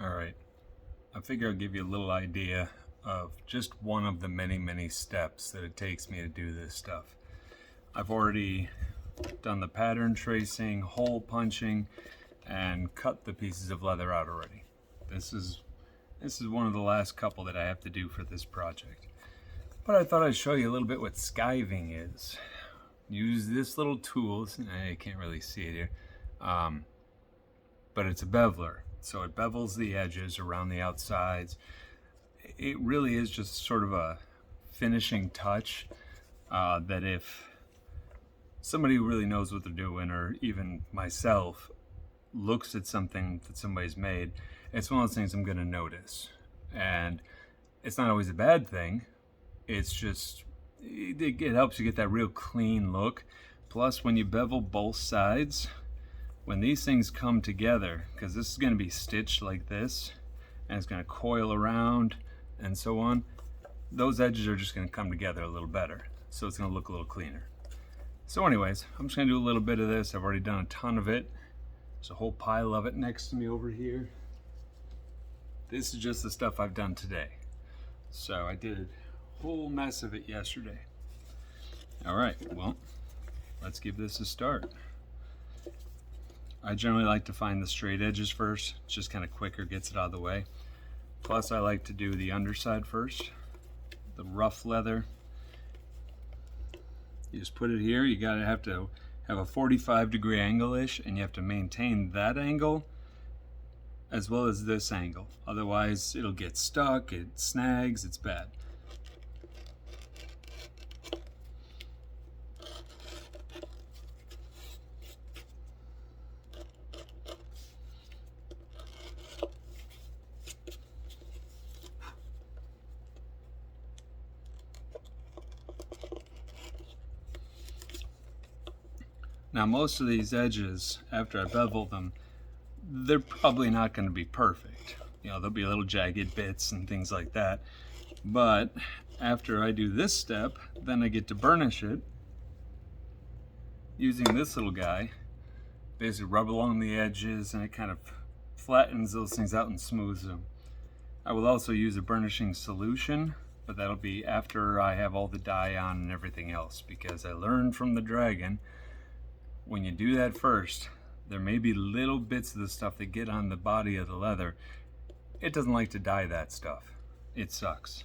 All right, I figure I'll give you a little idea of just one of the many steps that it takes me to do this stuff. I've already done the pattern tracing, hole punching, and cut the pieces of leather out already. This is one of the last couple that I have to do for this project. But I thought I'd show you a little bit what skiving is. Use this little tool. I can't really see it here. But it's a beveler. So it bevels the edges around the outsides. It really is just sort of a finishing touch that if somebody who really knows what they're doing, or even myself, looks at something that somebody's made, it's one of those things I'm going to notice. And it's not always a bad thing. It's just, it helps you get that real clean look. Plus, when you bevel both sides, when these things come together, because this is going to be stitched like this, and it's going to coil around and so on, those edges are just going to come together a little better. So it's going to look a little cleaner. So anyways, I'm just going to do a little bit of this. I've already done a ton of it. There's a whole pile of it next to me over here. This is just the stuff I've done today. So I did a whole mess of it yesterday. All right, well, let's give this a start. I generally like to find the straight edges first. It's just kind of quicker, gets it out of the way. Plus, I like to do the underside first, the rough leather. You just put it here. You gotta have to have a 45-degree angle-ish, and you have to maintain that angle as well as this angle. Otherwise, it'll get stuck, it snags, it's bad. Now, most of these edges, after I bevel them, they're probably not going to be perfect. You know, there'll be little jagged bits and things like that. But after I do this step, then I get to burnish it using this little guy. Basically rub along the edges, and it kind of flattens those things out and smooths them. I will also use a burnishing solution, but that'll be after I have all the dye on and everything else, because I learned from the dragon, when you do that first, there may be little bits of the stuff that get on the body of the leather. It doesn't like to dye that stuff. It sucks.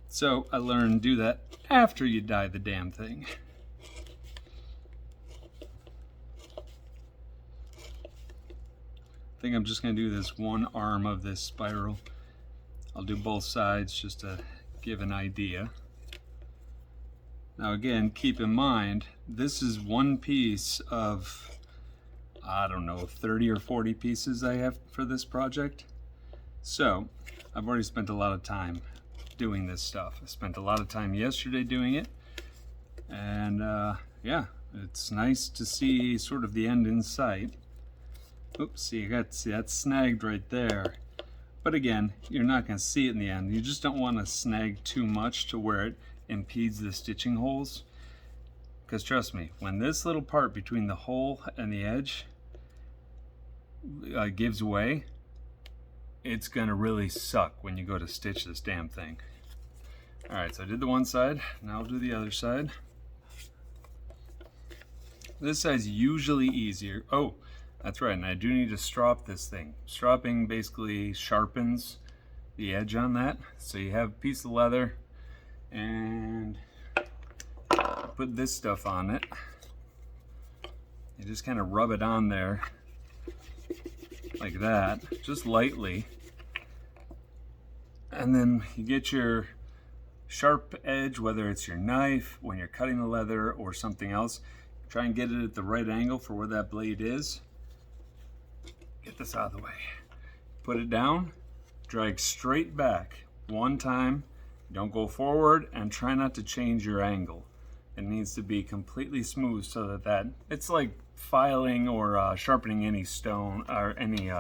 So I learned to do that after you dye the damn thing. I think I'm just going to do this one arm of this spiral. I'll do both sides just to give an idea. Now again, keep in mind, this is one piece of, I don't know, 30 or 40 pieces I have for this project. So I've already spent a lot of time doing this stuff. I spent a lot of time yesterday doing it. And yeah, it's nice to see sort of the end in sight. Oops, see that's snagged right there. But again, you're not going to see it in the end. You just don't want to snag too much to where it impedes the stitching holes. Because trust me, when this little part between the hole and the edge gives way, it's going to really suck when you go to stitch this damn thing. Alright, so I did the one side, now I'll do the other side. This side's usually easier. Oh, that's right, and I do need to strop this thing. Stropping basically sharpens the edge on that. So you have a piece of leather, and put this stuff on it. You just kind of rub it on there like that, just lightly. And then you get your sharp edge, whether it's your knife, when you're cutting the leather, or something else. Try and get it at the right angle for where that blade is. Get this out of the way. Put it down, drag straight back one time. Don't go forward, and try not to change your angle. It needs to be completely smooth so that it's like filing or sharpening any stone or any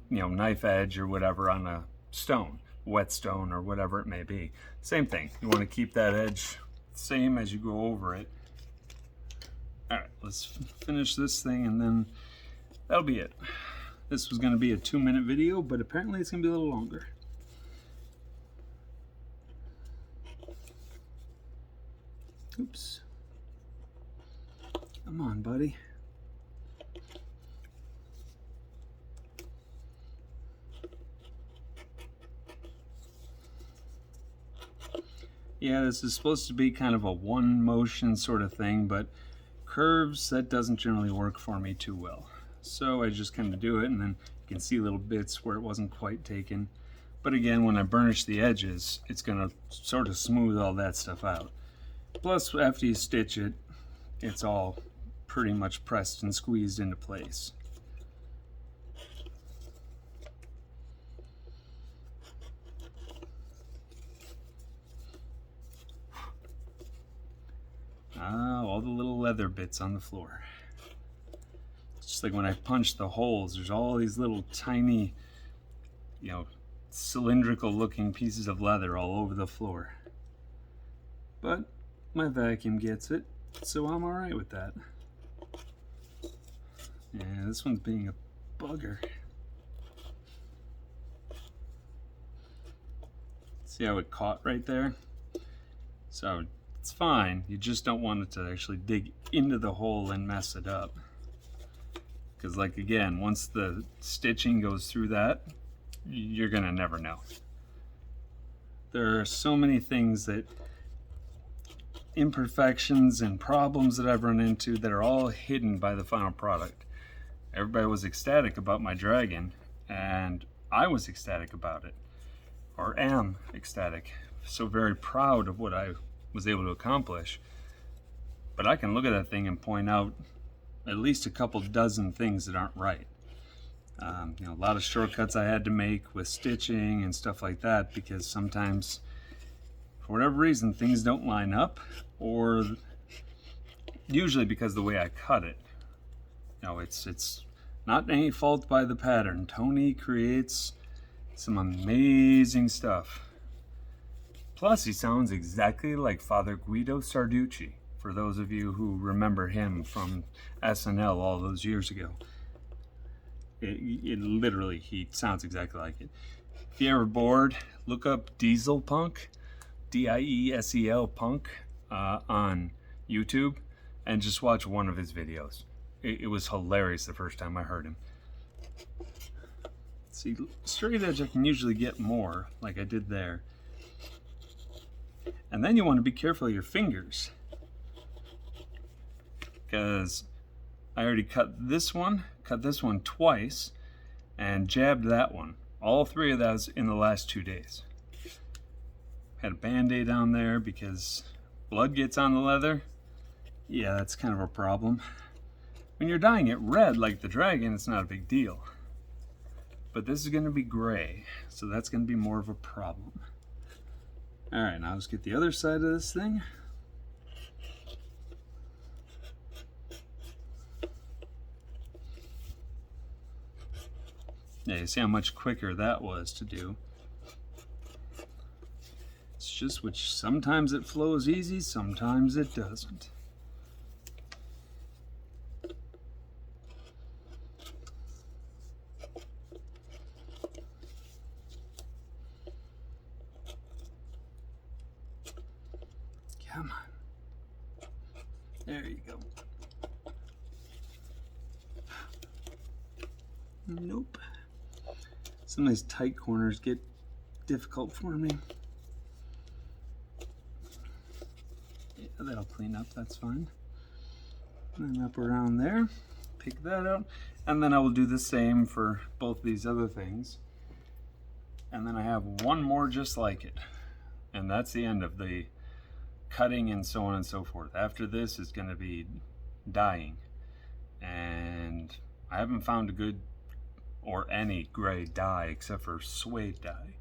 knife edge or whatever on a stone, whetstone or whatever it may be. Same thing. You want to keep that edge same as you go over it. All right, let's finish this thing, and then that'll be it. this was going to be a 2-minute video, but apparently it's going to be a little longer. Oops. Come on, buddy. Yeah, this is supposed to be kind of a one motion sort of thing, but curves, that doesn't generally work for me too well. So I just kind of do it, and then you can see little bits where it wasn't quite taken. But again, when I burnish the edges, it's going to sort of smooth all that stuff out. Plus, after you stitch it, it's all pretty much pressed and squeezed into place. Ah, all the little leather bits on the floor. It's just like when I punch the holes, there's all these little tiny, cylindrical looking pieces of leather all over the floor. But my vacuum gets it, so I'm alright with that. Yeah, this one's being a bugger. See how it caught right there? So it's fine, you just don't want it to actually dig into the hole and mess it up. Because like again, once the stitching goes through that, you're gonna never know. There are so many things that, imperfections and problems that I've run into that are all hidden by the final product. Everybody was ecstatic about my dragon, and I was ecstatic about it, or am ecstatic. So very proud of what I was able to accomplish. But I can look at that thing and point out at least a couple dozen things that aren't right. A lot of shortcuts I had to make with stitching and stuff like that, because sometimes, for whatever reason, things don't line up, or usually because of the way I cut it. It's not any fault by the pattern. Tony creates some amazing stuff. Plus, he sounds exactly like Father Guido Sarducci, for those of you who remember him from SNL all those years ago. It literally, he sounds exactly like it. If you're ever bored, look up Diesel Punk, D-I-E-S-E-L Punk, on YouTube, and just watch one of his videos. It was hilarious the first time I heard him. See, straight edge I can usually get more, like I did there. And then you want to be careful of your fingers, because I already cut this one twice, and jabbed that one. All three of those in the last 2 days. Had a band-aid on there because blood gets on the leather. Yeah, that's kind of a problem. When you're dyeing it red like the dragon, it's not a big deal. But this is going to be gray, so that's going to be more of a problem. Alright, now let's get the other side of this thing. Yeah, you see how much quicker that was to do. It's just which sometimes it flows easy, sometimes it doesn't. Come on. There you go. Nope. Some of these tight corners get difficult for me. Yeah, that'll clean up, that's fine. And then up around there, pick that out. And then I will do the same for both these other things. And then I have one more just like it. And that's the end of the cutting and so on and so forth. After this is going to be dyeing. And I haven't found a good or any gray dye except for suede dye,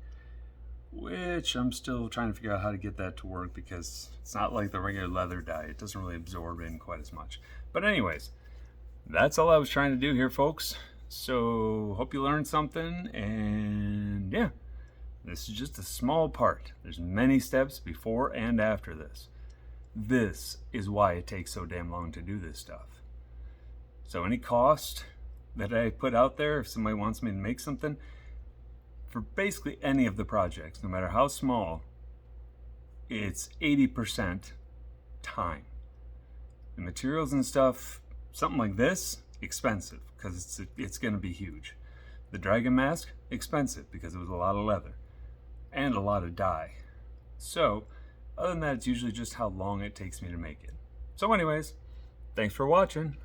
which I'm still trying to figure out how to get that to work, because it's not like the regular leather dye. It doesn't really absorb in quite as much. But anyways, that's all I was trying to do here, folks. So hope you learned something, and yeah, this is just a small part. There's many steps before and after this. This is why it takes so damn long to do this stuff. So any cost, that I put out there, if somebody wants me to make something, for basically any of the projects, no matter how small, it's 80% time. The materials and stuff, something like this, expensive, because it's going to be huge. The dragon mask, expensive, because it was a lot of leather and a lot of dye. So, other than that, it's usually just how long it takes me to make it. So anyways, thanks for watching.